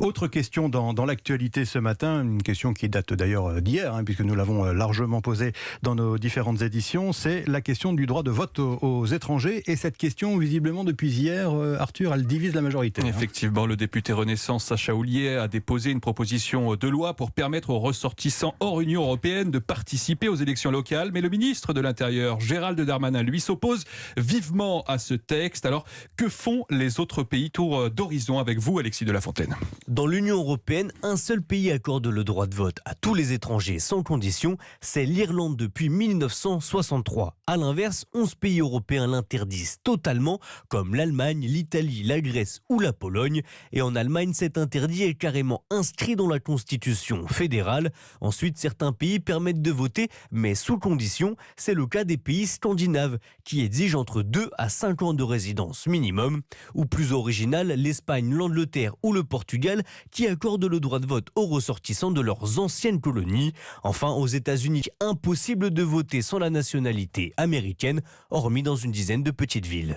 Autre question dans l'actualité ce matin, une question qui date d'ailleurs d'hier, puisque nous l'avons largement posée dans nos différentes éditions, c'est la question du droit de vote aux étrangers. Et cette question, visiblement depuis hier, Arthur, elle divise la majorité. Effectivement, le député Renaissance Sacha Houlié a déposé une proposition de loi pour permettre aux ressortissants hors Union européenne de participer aux élections locales. Mais le ministre de l'Intérieur, Gérald Darmanin, lui s'oppose vivement à ce texte. Alors, que font les autres pays? Tour d'horizon avec vous, Alexis de la Fontaine. Dans l'Union européenne, un seul pays accorde le droit de vote à tous les étrangers sans condition, c'est l'Irlande depuis 1963. A l'inverse, 11 pays européens l'interdisent totalement, comme l'Allemagne, l'Italie, la Grèce ou la Pologne. Et en Allemagne, cet interdit est carrément inscrit dans la constitution fédérale. Ensuite, certains pays permettent de voter, mais sous condition. C'est le cas des pays scandinaves, qui exigent entre 2 à 5 ans de résidence minimum. Ou plus original, l'Espagne, l'Angleterre ou le Portugal, qui accordent le droit de vote aux ressortissants de leurs anciennes colonies. Enfin, aux États-Unis, impossible de voter sans la nationalité américaine, hormis dans une dizaine de petites villes.